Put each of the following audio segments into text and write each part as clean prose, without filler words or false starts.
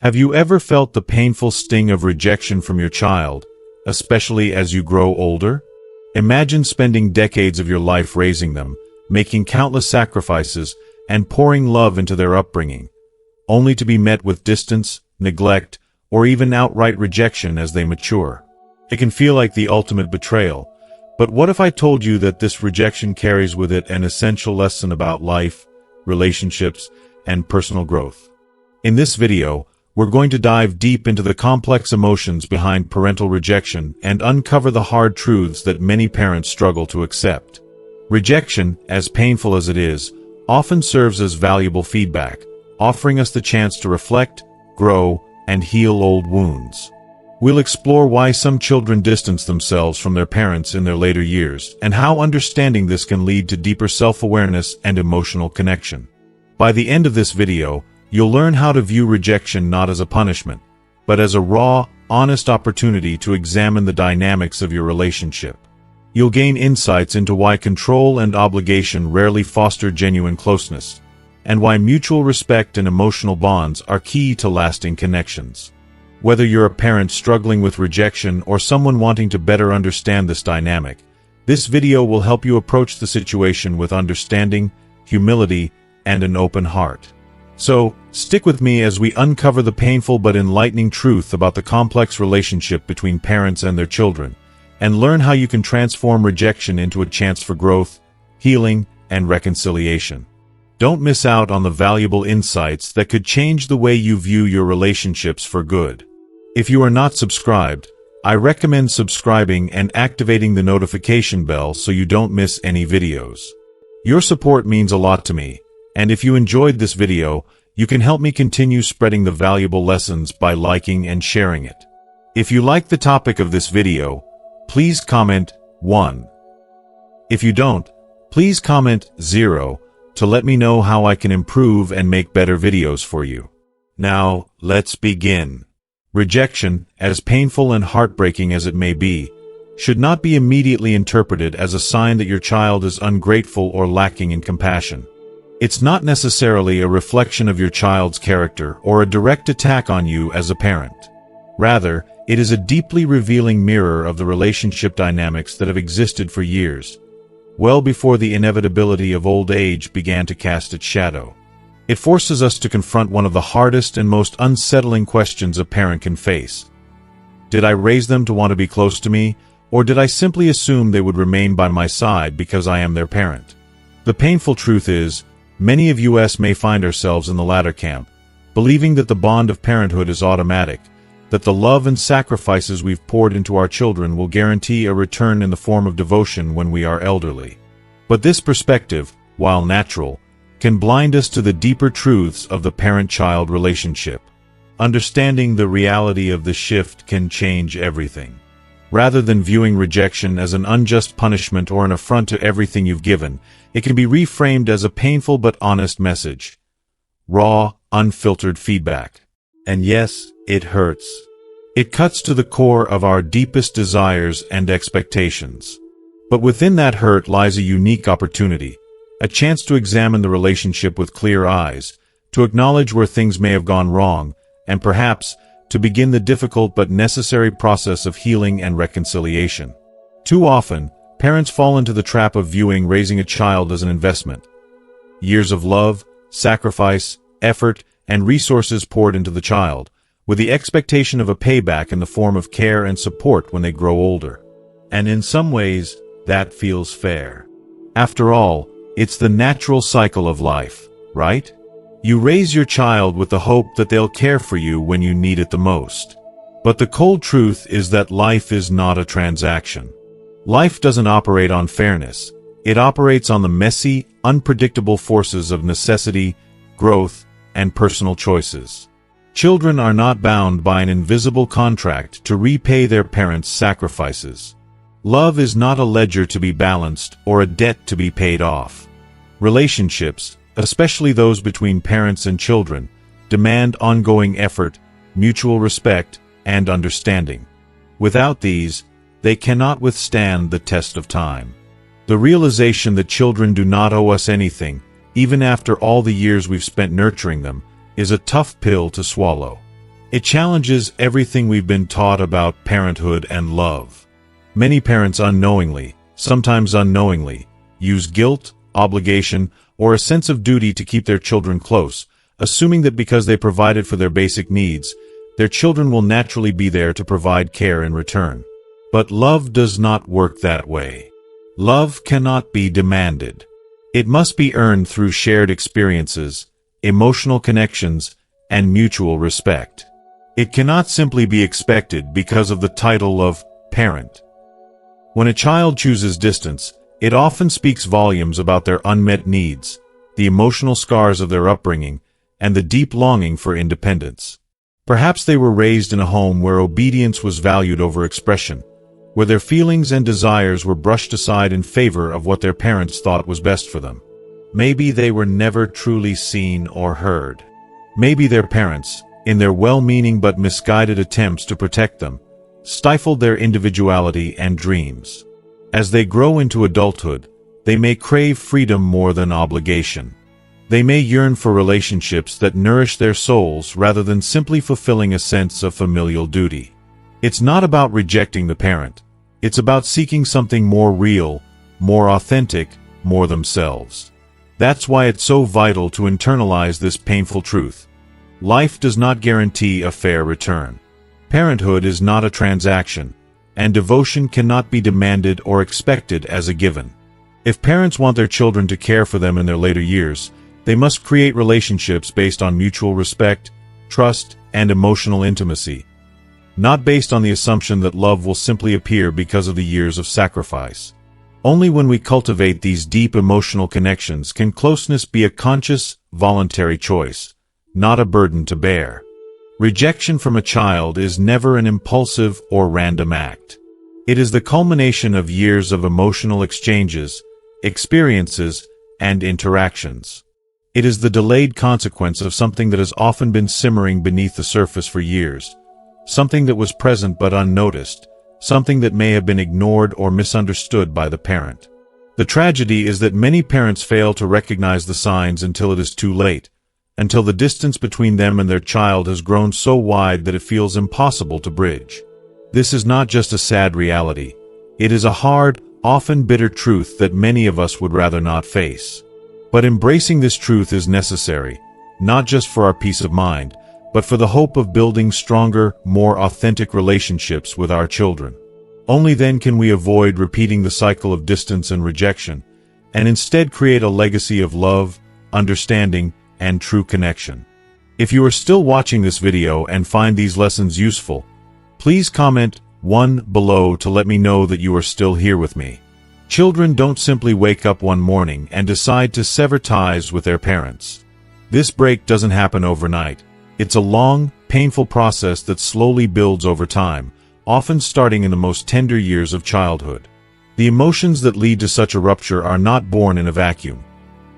Have you ever felt the painful sting of rejection from your child, especially as you grow older? Imagine spending decades of your life raising them, making countless sacrifices, and pouring love into their upbringing, only to be met with distance, neglect, or even outright rejection as they mature. It can feel like the ultimate betrayal, but what if I told you that this rejection carries with it an essential lesson about life, relationships, and personal growth? In this video, we're going to dive deep into the complex emotions behind parental rejection and uncover the hard truths that many parents struggle to accept. Rejection, as painful as it is, often serves as valuable feedback, offering us the chance to reflect, grow, and heal old wounds. We'll explore why some children distance themselves from their parents in their later years and how understanding this can lead to deeper self-awareness and emotional connection. By the end of this video, you'll learn how to view rejection not as a punishment, but as a raw, honest opportunity to examine the dynamics of your relationship. You'll gain insights into why control and obligation rarely foster genuine closeness, and why mutual respect and emotional bonds are key to lasting connections. Whether you're a parent struggling with rejection or someone wanting to better understand this dynamic, this video will help you approach the situation with understanding, humility, and an open heart. So, stick with me as we uncover the painful but enlightening truth about the complex relationship between parents and their children, and learn how you can transform rejection into a chance for growth, healing, and reconciliation. Don't miss out on the valuable insights that could change the way you view your relationships for good. If you are not subscribed, I recommend subscribing and activating the notification bell so you don't miss any videos. Your support means a lot to me, and if you enjoyed this video, you can help me continue spreading the valuable lessons by liking and sharing it. If you like the topic of this video, please comment 1. If you don't, please comment 0 to let me know how I can improve and make better videos for you. Now, let's begin. Rejection, as painful and heartbreaking as it may be, should not be immediately interpreted as a sign that your child is ungrateful or lacking in compassion. It's not necessarily a reflection of your child's character or a direct attack on you as a parent. Rather, it is a deeply revealing mirror of the relationship dynamics that have existed for years, well before the inevitability of old age began to cast its shadow. It forces us to confront one of the hardest and most unsettling questions a parent can face. Did I raise them to want to be close to me, or did I simply assume they would remain by my side because I am their parent? The painful truth is, many of us may find ourselves in the latter camp, believing that the bond of parenthood is automatic, that the love and sacrifices we've poured into our children will guarantee a return in the form of devotion when we are elderly. But this perspective, while natural, can blind us to the deeper truths of the parent-child relationship. Understanding the reality of the shift can change everything. Rather than viewing rejection as an unjust punishment or an affront to everything you've given, it can be reframed as a painful but honest message. Raw, unfiltered feedback. And yes, it hurts. It cuts to the core of our deepest desires and expectations. But within that hurt lies a unique opportunity, a chance to examine the relationship with clear eyes, to acknowledge where things may have gone wrong, and perhaps to begin the difficult but necessary process of healing and reconciliation. Too often, parents fall into the trap of viewing raising a child as an investment. Years of love, sacrifice, effort, and resources poured into the child, with the expectation of a payback in the form of care and support when they grow older. And in some ways, that feels fair. After all, it's the natural cycle of life, right? You raise your child with the hope that they'll care for you when you need it the most. But the cold truth is that life is not a transaction. Life doesn't operate on fairness. It operates on the messy, unpredictable forces of necessity, growth, and personal choices. Children are not bound by an invisible contract to repay their parents' sacrifices. Love is not a ledger to be balanced or a debt to be paid off. Relationships, especially those between parents and children, demand ongoing effort, mutual respect, and understanding. Without these, they cannot withstand the test of time. The realization that children do not owe us anything, even after all the years we've spent nurturing them, is a tough pill to swallow. It challenges everything we've been taught about parenthood and love. Many parents unknowingly, sometimes unknowingly, use guilt, obligation, or a sense of duty to keep their children close, assuming that because they provided for their basic needs, their children will naturally be there to provide care in return. But love does not work that way. Love cannot be demanded. It must be earned through shared experiences, emotional connections, and mutual respect. It cannot simply be expected because of the title of parent. When a child chooses distance, it often speaks volumes about their unmet needs, the emotional scars of their upbringing, and the deep longing for independence. Perhaps they were raised in a home where obedience was valued over expression, where their feelings and desires were brushed aside in favor of what their parents thought was best for them. Maybe they were never truly seen or heard. Maybe their parents, in their well-meaning but misguided attempts to protect them, stifled their individuality and dreams. As they grow into adulthood, they may crave freedom more than obligation. They may yearn for relationships that nourish their souls rather than simply fulfilling a sense of familial duty. It's not about rejecting the parent. It's about seeking something more real, more authentic, more themselves. That's why it's so vital to internalize this painful truth. Life does not guarantee a fair return. Parenthood is not a transaction, and devotion cannot be demanded or expected as a given. If parents want their children to care for them in their later years, they must create relationships based on mutual respect, trust, and emotional intimacy, not based on the assumption that love will simply appear because of the years of sacrifice. Only when we cultivate these deep emotional connections can closeness be a conscious, voluntary choice, not a burden to bear. Rejection from a child is never an impulsive or random act. It is the culmination of years of emotional exchanges, experiences, and interactions. It is the delayed consequence of something that has often been simmering beneath the surface for years, something that was present but unnoticed, something that may have been ignored or misunderstood by the parent. The tragedy is that many parents fail to recognize the signs until it is too late, until the distance between them and their child has grown so wide that it feels impossible to bridge. This is not just a sad reality. It is a hard, often bitter truth that many of us would rather not face. But embracing this truth is necessary, not just for our peace of mind, but for the hope of building stronger, more authentic relationships with our children. Only then can we avoid repeating the cycle of distance and rejection, and instead create a legacy of love, understanding, and true connection. If you are still watching this video and find these lessons useful, please comment 1 below to let me know that you are still here with me. Children don't simply wake up one morning and decide to sever ties with their parents. This break doesn't happen overnight. It's a long, painful process that slowly builds over time, often starting in the most tender years of childhood. The emotions that lead to such a rupture are not born in a vacuum.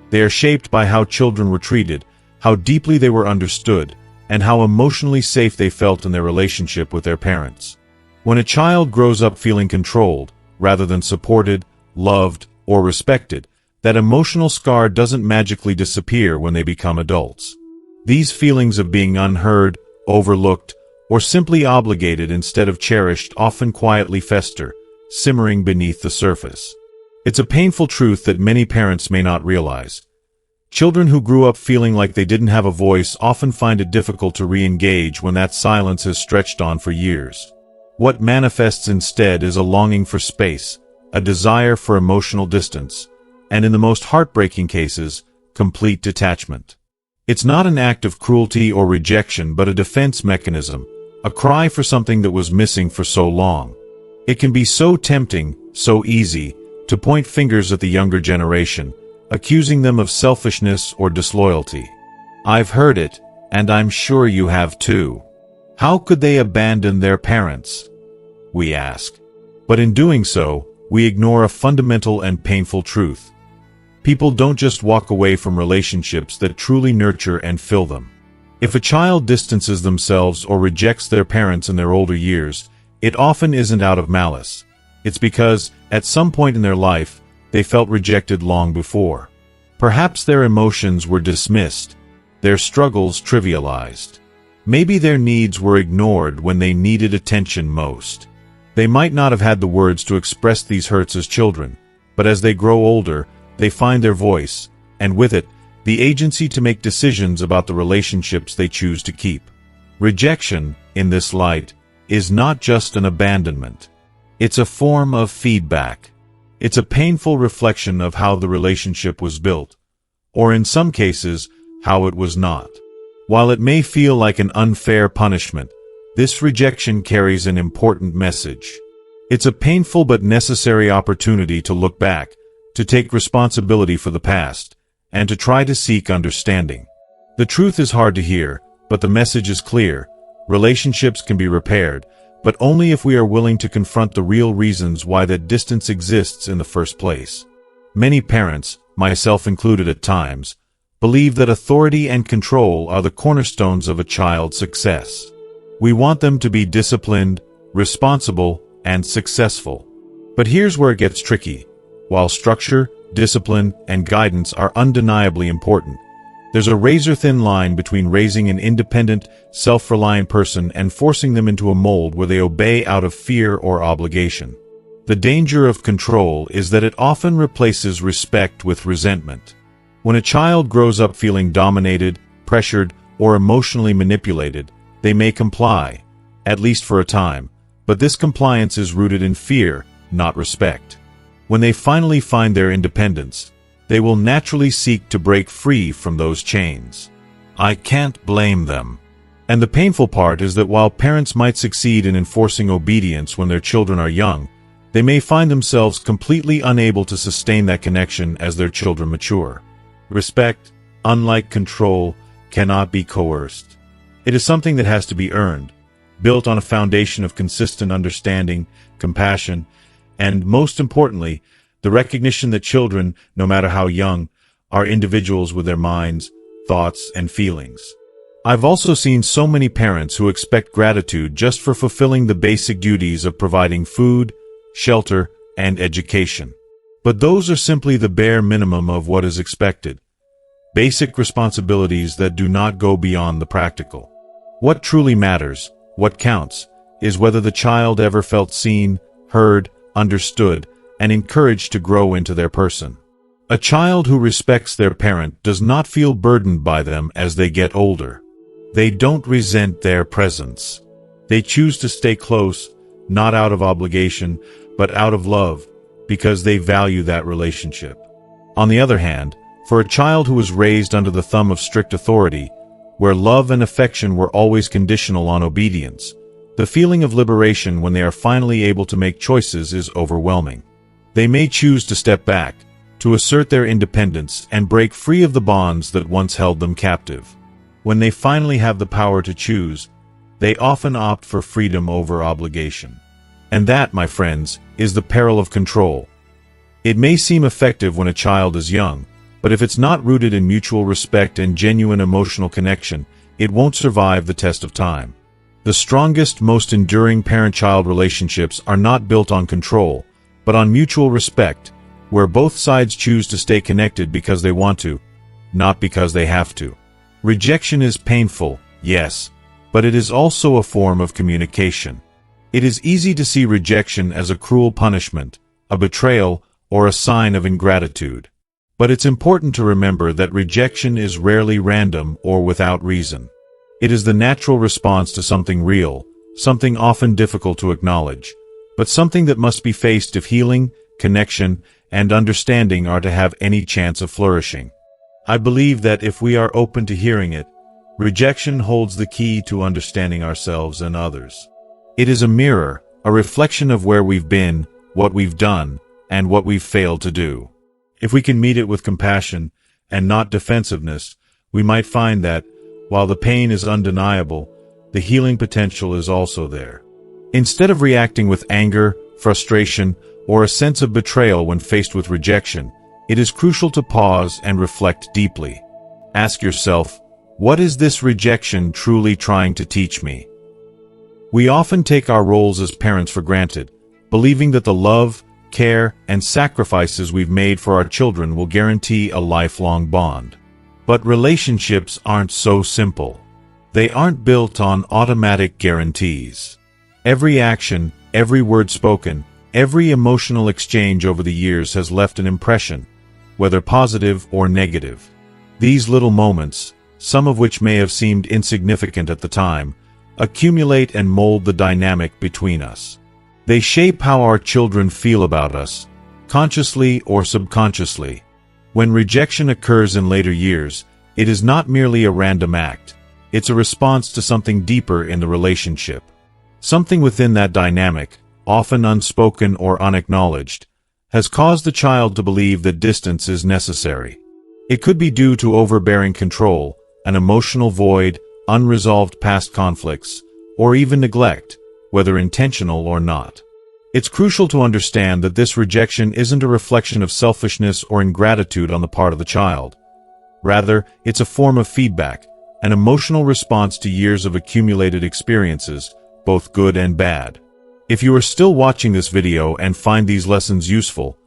They are shaped by how children were treated, how deeply they were understood, and how emotionally safe they felt in their relationship with their parents. When a child grows up feeling controlled, rather than supported, loved, or respected, that emotional scar doesn't magically disappear when they become adults. These feelings of being unheard, overlooked, or simply obligated instead of cherished often quietly fester, simmering beneath the surface. It's a painful truth that many parents may not realize. Children who grew up feeling like they didn't have a voice often find it difficult to re-engage when that silence has stretched on for years. What manifests instead is a longing for space, a desire for emotional distance, and in the most heartbreaking cases, complete detachment. It's not an act of cruelty or rejection but a defense mechanism, a cry for something that was missing for so long. It can be so tempting, so easy, to point fingers at the younger generation, accusing them of selfishness or disloyalty. I've heard it, and I'm sure you have too. How could they abandon their parents? We ask. But in doing so, we ignore a fundamental and painful truth. People don't just walk away from relationships that truly nurture and fill them. If a child distances themselves or rejects their parents in their older years, it often isn't out of malice. It's because, at some point in their life, they felt rejected long before. Perhaps their emotions were dismissed, their struggles trivialized. Maybe their needs were ignored when they needed attention most. They might not have had the words to express these hurts as children, but as they grow older, they find their voice, and with it, the agency to make decisions about the relationships they choose to keep. Rejection, in this light, is not just an abandonment. It's a form of feedback. It's a painful reflection of how the relationship was built, or in some cases, how it was not. While it may feel like an unfair punishment, this rejection carries an important message. It's a painful but necessary opportunity to look back, to take responsibility for the past, and to try to seek understanding. The truth is hard to hear, but the message is clear. Relationships can be repaired, but only if we are willing to confront the real reasons why that distance exists in the first place. Many parents, myself included at times, believe that authority and control are the cornerstones of a child's success. We want them to be disciplined, responsible, and successful. But here's where it gets tricky. While structure, discipline, and guidance are undeniably important, there's a razor-thin line between raising an independent, self-reliant person and forcing them into a mold where they obey out of fear or obligation. The danger of control is that it often replaces respect with resentment. When a child grows up feeling dominated, pressured, or emotionally manipulated, they may comply, at least for a time, but this compliance is rooted in fear, not respect. When they finally find their independence, they will naturally seek to break free from those chains. I can't blame them. And the painful part is that while parents might succeed in enforcing obedience when their children are young, they may find themselves completely unable to sustain that connection as their children mature. Respect, unlike control, cannot be coerced. It is something that has to be earned, built on a foundation of consistent understanding, compassion, and, most importantly, the recognition that children, no matter how young, are individuals with their minds, thoughts, and feelings. I've also seen so many parents who expect gratitude just for fulfilling the basic duties of providing food, shelter, and education. But those are simply the bare minimum of what is expected. Basic responsibilities that do not go beyond the practical. What truly matters, what counts, is whether the child ever felt seen, heard, understood, and encouraged to grow into their person. A child who respects their parent does not feel burdened by them as they get older. They don't resent their presence. They choose to stay close, not out of obligation, but out of love, because they value that relationship. On the other hand, for a child who was raised under the thumb of strict authority, where love and affection were always conditional on obedience, the feeling of liberation when they are finally able to make choices is overwhelming. They may choose to step back, to assert their independence and break free of the bonds that once held them captive. When they finally have the power to choose, they often opt for freedom over obligation. And that, my friends, is the peril of control. It may seem effective when a child is young, but if it's not rooted in mutual respect and genuine emotional connection, it won't survive the test of time. The strongest, most enduring parent-child relationships are not built on control, but on mutual respect, where both sides choose to stay connected because they want to, not because they have to. Rejection is painful, yes, but it is also a form of communication. It is easy to see rejection as a cruel punishment, a betrayal, or a sign of ingratitude. But it's important to remember that rejection is rarely random or without reason. It is the natural response to something real, something often difficult to acknowledge, but something that must be faced if healing, connection, and understanding are to have any chance of flourishing. I believe that if we are open to hearing it, rejection holds the key to understanding ourselves and others. It is a mirror, a reflection of where we've been, what we've done, and what we've failed to do. If we can meet it with compassion and not defensiveness, we might find that, while the pain is undeniable, the healing potential is also there. Instead of reacting with anger, frustration, or a sense of betrayal when faced with rejection, it is crucial to pause and reflect deeply. Ask yourself, what is this rejection truly trying to teach me? We often take our roles as parents for granted, believing that the love, care, and sacrifices we've made for our children will guarantee a lifelong bond. But relationships aren't so simple. They aren't built on automatic guarantees. Every action, every word spoken, every emotional exchange over the years has left an impression, whether positive or negative. These little moments, some of which may have seemed insignificant at the time, accumulate and mold the dynamic between us. They shape how our children feel about us, consciously or subconsciously. When rejection occurs in later years, it is not merely a random act. It's a response to something deeper in the relationship. Something within that dynamic, often unspoken or unacknowledged, has caused the child to believe that distance is necessary. It could be due to overbearing control, an emotional void, unresolved past conflicts, or even neglect, whether intentional or not. It's crucial to understand that this rejection isn't a reflection of selfishness or ingratitude on the part of the child. Rather, it's a form of feedback, an emotional response to years of accumulated experiences, both good and bad. If you are still watching this video and find these lessons useful,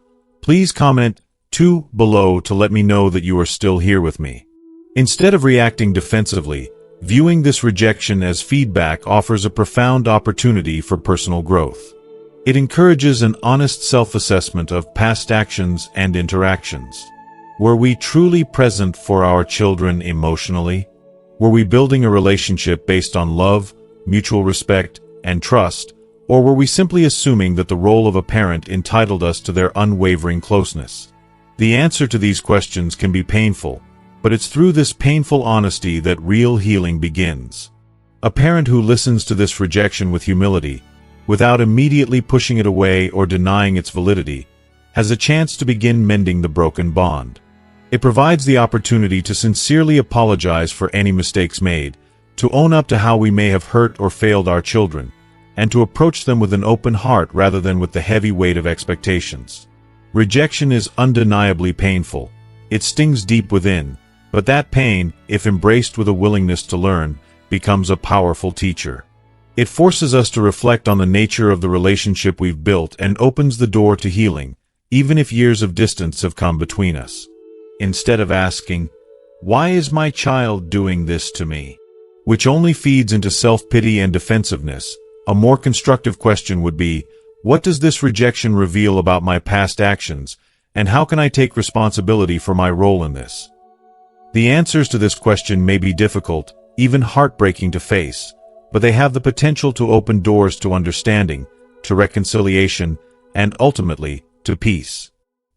please comment 2 below to let me know that you are still here with me. Instead of reacting defensively, viewing this rejection as feedback offers a profound opportunity for personal growth. It encourages an honest self-assessment of past actions and interactions. Were we truly present for our children emotionally? Were we building a relationship based on love, mutual respect, and trust, or were we simply assuming that the role of a parent entitled us to their unwavering closeness? The answer to these questions can be painful, but it's through this painful honesty that real healing begins. A parent who listens to this rejection with humility, without immediately pushing it away or denying its validity, has a chance to begin mending the broken bond. It provides the opportunity to sincerely apologize for any mistakes made, to own up to how we may have hurt or failed our children, and to approach them with an open heart rather than with the heavy weight of expectations. Rejection is undeniably painful. It stings deep within, but that pain, if embraced with a willingness to learn, becomes a powerful teacher. It forces us to reflect on the nature of the relationship we've built and opens the door to healing, even if years of distance have come between us. Instead of asking, "Why is my child doing this to me?" which only feeds into self-pity and defensiveness, a more constructive question would be, what does this rejection reveal about my past actions, and how can I take responsibility for my role in this? The answers to this question may be difficult, even heartbreaking to face, but they have the potential to open doors to understanding, to reconciliation, and ultimately, to peace.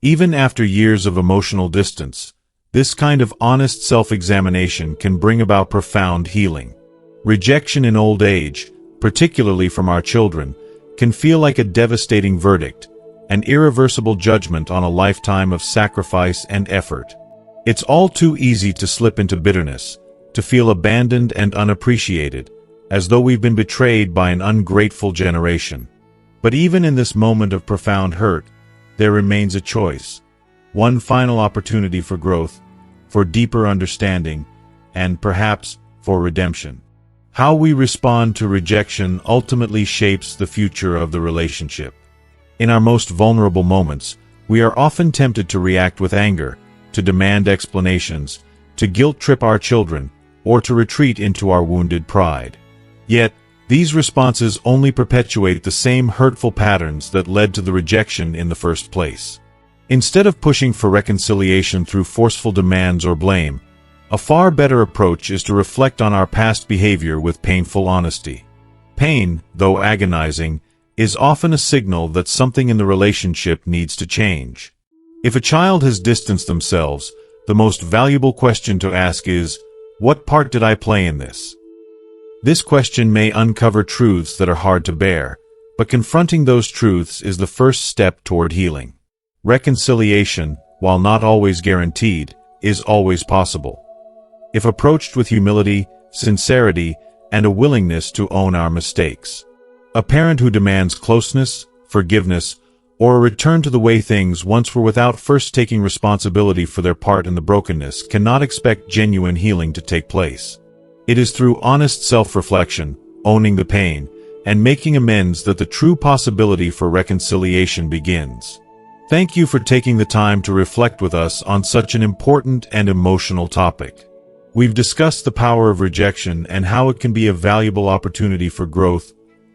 Even after years of emotional distance, this kind of honest self-examination can bring about profound healing. Rejection in old age, particularly from our children, can feel like a devastating verdict, an irreversible judgment on a lifetime of sacrifice and effort. It's all too easy to slip into bitterness, to feel abandoned and unappreciated, as though we've been betrayed by an ungrateful generation. But even in this moment of profound hurt, there remains a choice. One final opportunity for growth, for deeper understanding, and perhaps for redemption. How we respond to rejection ultimately shapes the future of the relationship. In our most vulnerable moments, we are often tempted to react with anger, to demand explanations, to guilt-trip our children, or to retreat into our wounded pride. Yet, these responses only perpetuate the same hurtful patterns that led to the rejection in the first place. Instead of pushing for reconciliation through forceful demands or blame, a far better approach is to reflect on our past behavior with painful honesty. Pain, though agonizing, is often a signal that something in the relationship needs to change. If a child has distanced themselves, the most valuable question to ask is, what part did I play in this? This question may uncover truths that are hard to bear, but confronting those truths is the first step toward healing. Reconciliation, while not always guaranteed, is always possible. If approached with humility, sincerity, and a willingness to own our mistakes. A parent who demands closeness, forgiveness, or a return to the way things once were without first taking responsibility for their part in the brokenness cannot expect genuine healing to take place. It is through honest self-reflection, owning the pain, and making amends that the true possibility for reconciliation begins. Thank you for taking the time to reflect with us on such an important and emotional topic. We've discussed the power of rejection and how it can be a valuable opportunity for growth,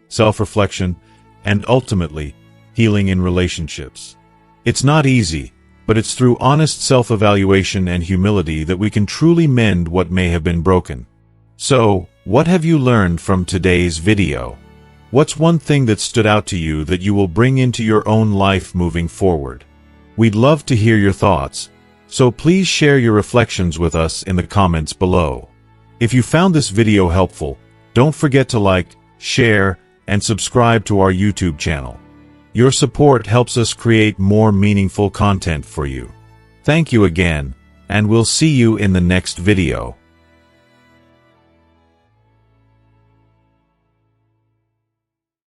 self-reflection, and ultimately, healing in relationships. It's not easy, but it's through honest self-evaluation and humility that we can truly mend what may have been broken. So, what have you learned from today's video? What's one thing that stood out to you that you will bring into your own life moving forward? We'd love to hear your thoughts, so please share your reflections with us in the comments below. If you found this video helpful, don't forget to like, share, and subscribe to our YouTube channel. Your support helps us create more meaningful content for you. Thank you again, and we'll see you in the next video.